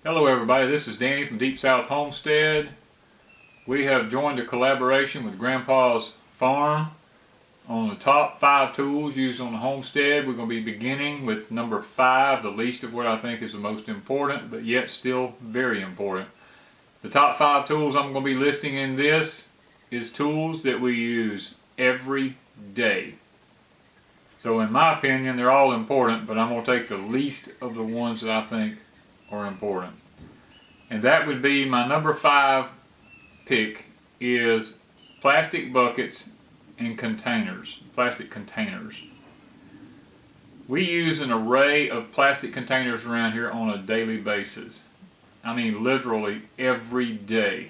Hello everybody, this is Danny from Deep South Homestead. We have joined a collaboration with Grandpa's Farm on the top 5 tools used on the homestead. We're going to be beginning with number 5, the least of what I think is the most important, but yet still very important. The top 5 tools I'm going to be listing in this is tools that we use every day. So in my opinion, they're all important, but I'm going to take the least of the ones that I think are important. And that would be my number 5 pick is plastic buckets and containers, plastic containers. We use an array of plastic containers around here on a daily basis. I mean literally every day.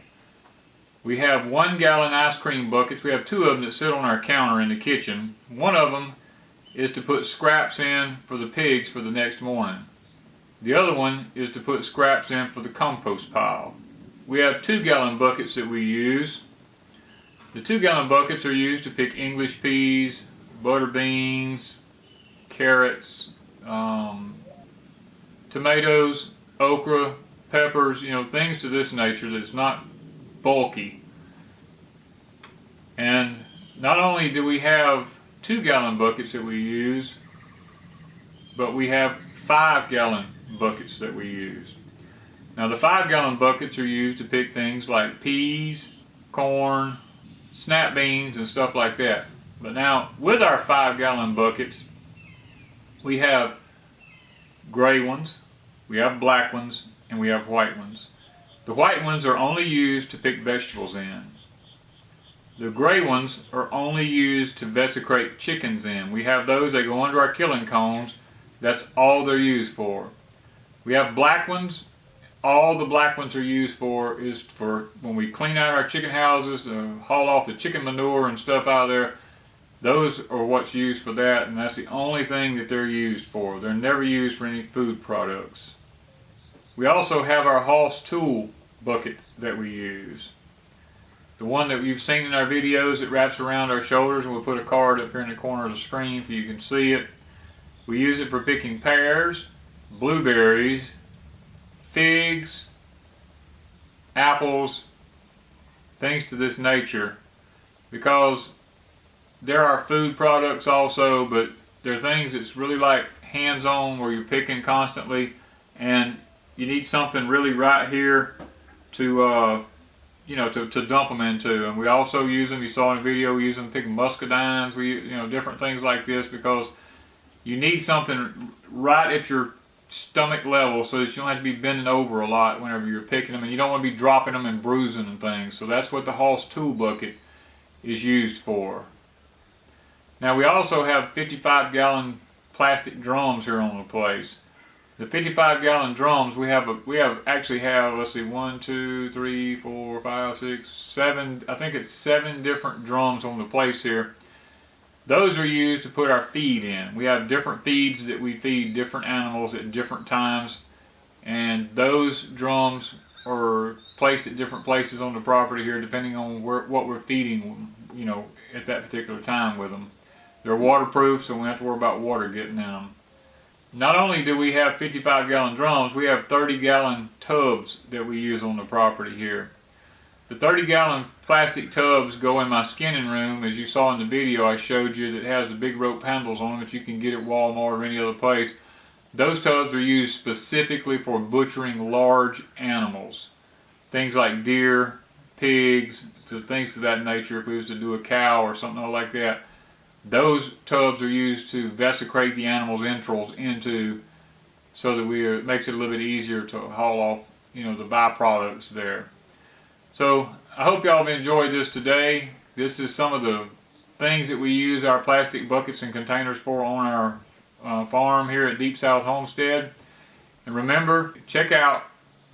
We have 1-gallon ice cream buckets. We have 2 of them that sit on our counter in the kitchen. One of them is to put scraps in for the pigs for the next morning. The other one is to put scraps in for the compost pile. We have 2-gallon buckets that we use. The 2-gallon buckets are used to pick English peas, butter beans, carrots, tomatoes, okra, peppers, things to this nature that's not bulky. And not only do we have 2-gallon buckets that we use, but we have 5-gallon buckets that we use. Now the 5-gallon buckets are used to pick things like peas, corn, snap beans and stuff like that. But now with our 5-gallon buckets, we have gray ones, we have black ones, and we have white ones. The white ones are only used to pick vegetables in. The gray ones are only used to vesicrate chickens in. We have those, they go under our killing cones. That's all they're used for. We have black ones. All the black ones are used for is for when we clean out our chicken houses, to haul off the chicken manure and stuff out of there. Those are what's used for that, and that's the only thing that they're used for. They're never used for any food products. We also have our Hoss tool bucket that we use. The one that you've seen in our videos that wraps around our shoulders, and we'll put a card up here in the corner of the screen so you can see it. We use it for picking pears, blueberries, figs, apples, things to this nature, because there are food products also, but they're things that's really like hands-on where you're picking constantly, and you need something really right here to to dump them into. And we also use them, you saw in the video, we use them to pick muscadines, different things like this, because you need something right at your stomach level so that you don't have to be bending over a lot whenever you're picking them, and you don't want to be dropping them and bruising and things. So that's what the Hoss tool bucket is used for. Now we also have 55-gallon plastic drums here on the place. The 55-gallon drums, we actually have, let's see, 1, 2, 3, 4, 5, 6, 7, I think it's 7 different drums on the place here. Those are used to put our feed in. We have different feeds that we feed different animals at different times, and those drums are placed at different places on the property here depending on what we're feeding, at that particular time with them. They're waterproof, so we don't have to worry about water getting in them. Not only do we have 55-gallon drums, we have 30-gallon tubs that we use on the property here. The 30-gallon plastic tubs go in my skinning room, as you saw in the video I showed you, that has the big rope handles on them that you can get at Walmart or any other place. Those tubs are used specifically for butchering large animals. Things like deer, pigs, things of that nature. If we was to do a cow or something like that, those tubs are used to vesicrate the animal's entrails into, so that it makes it a little bit easier to haul off, the byproducts there. So I hope y'all have enjoyed this today. This is some of the things that we use our plastic buckets and containers for on our farm here at Deep South Homestead. And remember, check out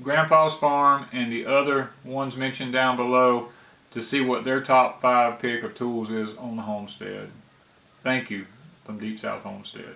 Grandpa's Farm and the other ones mentioned down below to see what their top 5 pick of tools is on the homestead. Thank you from Deep South Homestead.